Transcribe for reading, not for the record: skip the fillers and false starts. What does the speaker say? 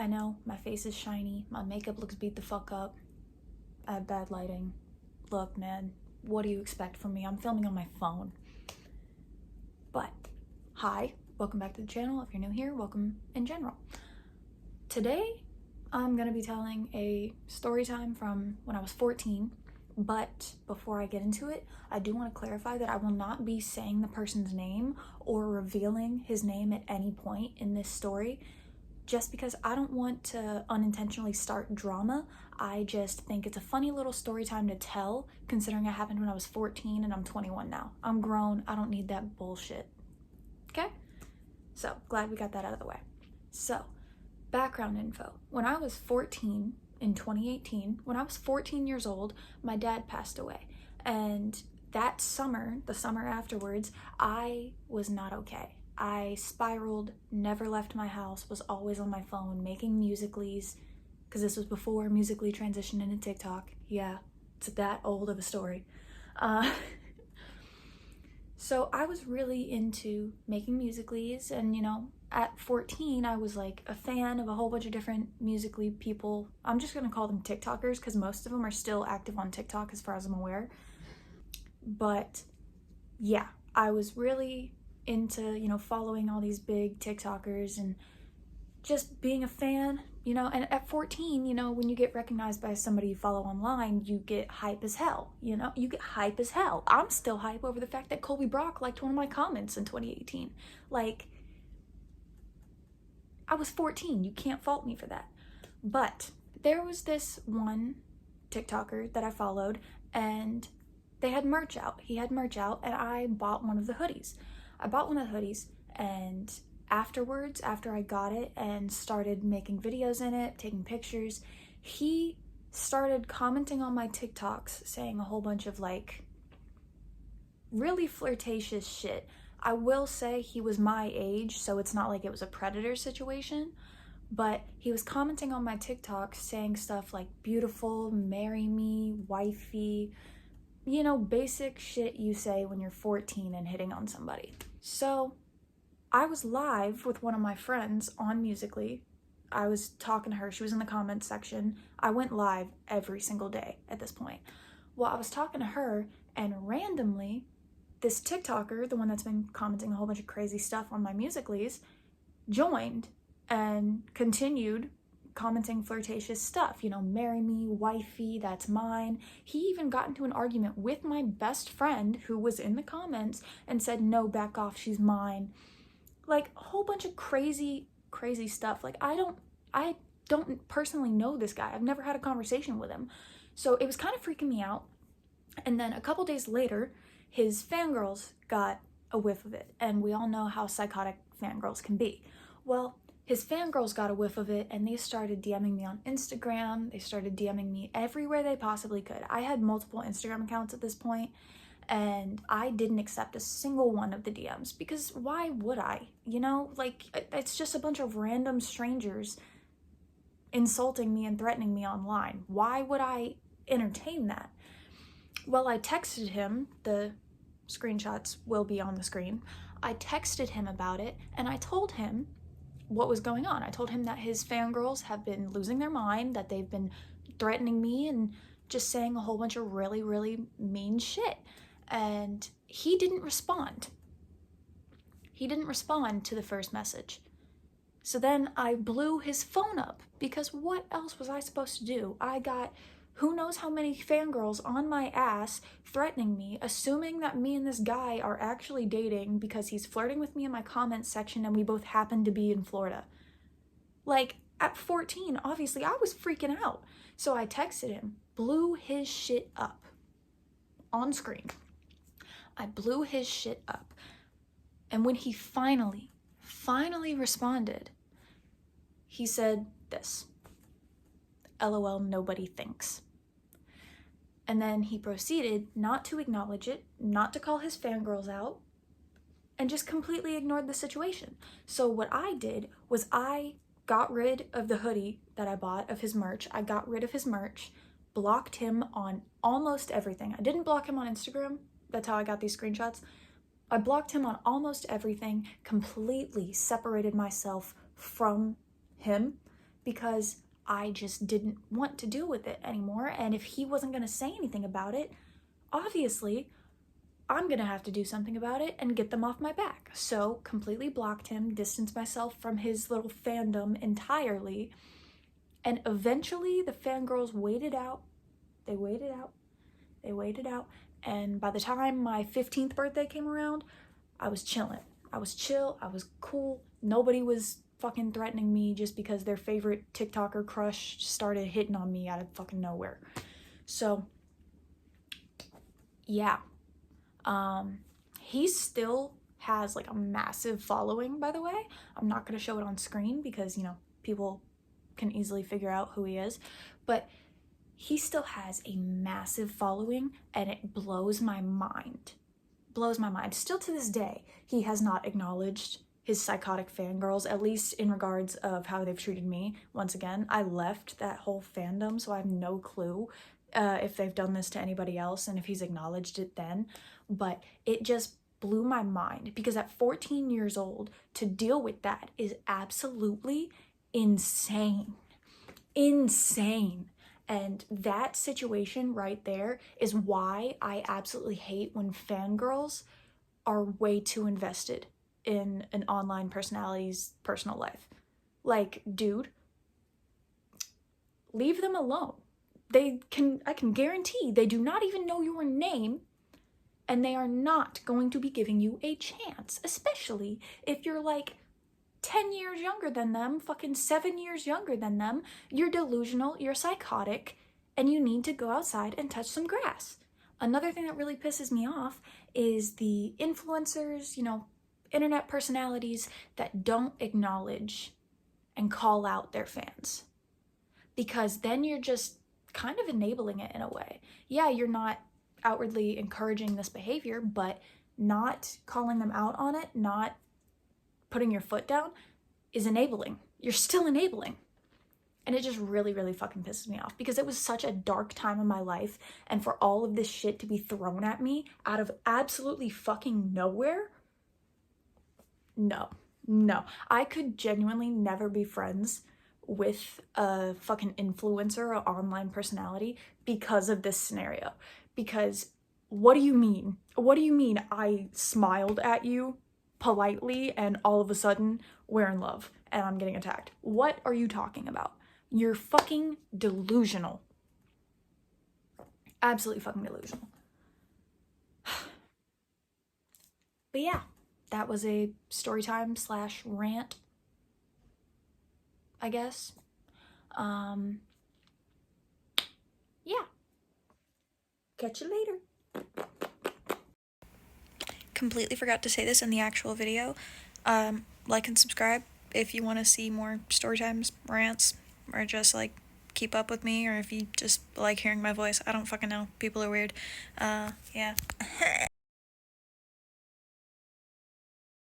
I know my face is shiny, my makeup looks beat the fuck up, I have bad lighting. Look, man, what do you expect from me? I'm filming on my phone. But, hi, welcome back to the channel. If you're new here, welcome in general. Today, I'm gonna be telling a story time from when I was 14, but before I get into it, I do want to clarify that I will not be saying the person's name or revealing his name at any point in this story, just because I don't want to unintentionally start drama. I just think it's a funny little story time to tell, considering it happened when I was 14 and I'm 21 now. I'm grown, I don't need that bullshit. Okay? So, glad we got that out of the way. So, background info. When I was 14, in 2018, when I was 14 years old, my dad passed away. And that summer, the summer afterwards, I was not okay. I spiraled, never left my house, was always on my phone, making Musical.lys, because this was before Musical.ly transitioned into TikTok. Yeah, it's that old of a story. So I was really into making Musical.lys, and at 14, I was like a fan of a whole bunch of different Musical.ly people. I'm just gonna call them TikTokers because most of them are still active on TikTok as far as I'm aware. But yeah, I was really into, following all these big TikTokers and just being a fan, and at 14, when you get recognized by somebody you follow online, you get hype as hell, you get hype as hell. I'm still hype over the fact that Colby Brock liked one of my comments in 2018. Like, I was 14, you can't fault me for that. But there was this one TikToker that I followed, and they had merch out. He had merch out, and I bought one of the hoodies. And afterwards, after I got it and started making videos in it, taking pictures, he started commenting on my TikToks, saying a whole bunch of like really flirtatious shit. I will say he was my age, so it's not like it was a predator situation, but he was commenting on my TikToks saying stuff like beautiful, marry me, wifey, basic shit you say when you're 14 and hitting on somebody. So I was live with one of my friends on Musical.ly. I was talking to her. She was in the comments section. I went live every single day at this point. Well, I was talking to her, and randomly, this TikToker, the one that's been commenting a whole bunch of crazy stuff on my Musical.lys, joined and continued commenting flirtatious stuff. Marry me, wifey, that's mine. He even got into an argument with my best friend who was in the comments and said, no, back off, she's mine. Like, a whole bunch of crazy stuff. Like, I don't personally know this guy. I've never had a conversation with him. So it was kind of freaking me out. And then a couple days later, his fangirls got a whiff of it. And we all know how psychotic fangirls can be. Well, his fangirls got a whiff of it, and they started DMing me on Instagram. They started DMing me everywhere they possibly could. I had multiple Instagram accounts at this point, and I didn't accept a single one of the DMs, because why would I? Like, it's just a bunch of random strangers insulting me and threatening me online. Why would I entertain that? Well, I texted him, the screenshots will be on the screen. I texted him about it, and I told him what was going on. I told him that his fangirls have been losing their mind, that they've been threatening me and just saying a whole bunch of really, really mean shit. And he didn't respond. He didn't respond to the first message. So then I blew his phone up, because what else was I supposed to do? I got who knows how many fangirls on my ass threatening me, assuming that me and this guy are actually dating because he's flirting with me in my comments section and we both happen to be in Florida. Like, at 14, obviously, I was freaking out. So I texted him, blew his shit up on screen. I blew his shit up. And when he finally responded, he said this: LOL, nobody thinks. And then he proceeded not to acknowledge it, not to call his fangirls out, and just completely ignored the situation. So what I did was I got rid of the hoodie that I bought of his merch. I got rid of his merch, blocked him on almost everything. I didn't block him on Instagram. That's how I got these screenshots. I blocked him on almost everything, completely separated myself from him, because I just didn't want to deal with it anymore. And if he wasn't going to say anything about it, obviously I'm going to have to do something about it and get them off my back. So completely blocked him, distanced myself from his little fandom entirely. And eventually the fangirls waited out. They waited out. They waited out. And by the time my 15th birthday came around, I was chilling. I was chill. I was cool. Nobody was fucking threatening me just because their favorite TikToker crush started hitting on me out of fucking nowhere. So, yeah. He still has like a massive following, by the way. I'm not gonna show it on screen because, you know, people can easily figure out who he is. But he still has a massive following, and it blows my mind. Blows my mind. Still to this day, he has not acknowledged his psychotic fangirls, at least in regards of how they've treated me. Once again, I left that whole fandom, so I have no clue if they've done this to anybody else and if he's acknowledged it then. But it just blew my mind because at 14 years old, to deal with that is absolutely insane. Insane. And that situation right there is why I absolutely hate when fangirls are way too invested in an online personality's personal life. Like, dude, leave them alone. I can guarantee they do not even know your name, and they are not going to be giving you a chance, especially if you're like 10 years younger than them, fucking 7 years younger than them. You're delusional, you're psychotic, and you need to go outside and touch some grass. Another thing that really pisses me off is the influencers, you know, internet personalities that don't acknowledge and call out their fans. Because then you're just kind of enabling it in a way. Yeah, you're not outwardly encouraging this behavior, but not calling them out on it, not putting your foot down is enabling. You're still enabling. And it just really, really fucking pisses me off because it was such a dark time in my life, and for all of this shit to be thrown at me out of absolutely fucking nowhere, no. I could genuinely never be friends with a fucking influencer or online personality because of this scenario. Because what do you mean? What do you mean I smiled at you politely and all of a sudden we're in love and I'm getting attacked? What are you talking about? You're fucking delusional. Absolutely fucking delusional. But yeah, that was a story time / rant, I guess. Yeah. Catch you later. Completely forgot to say this in the actual video. Like and subscribe if you want to see more story times, rants, or just like keep up with me, or if you just like hearing my voice. I don't fucking know. People are weird. Yeah.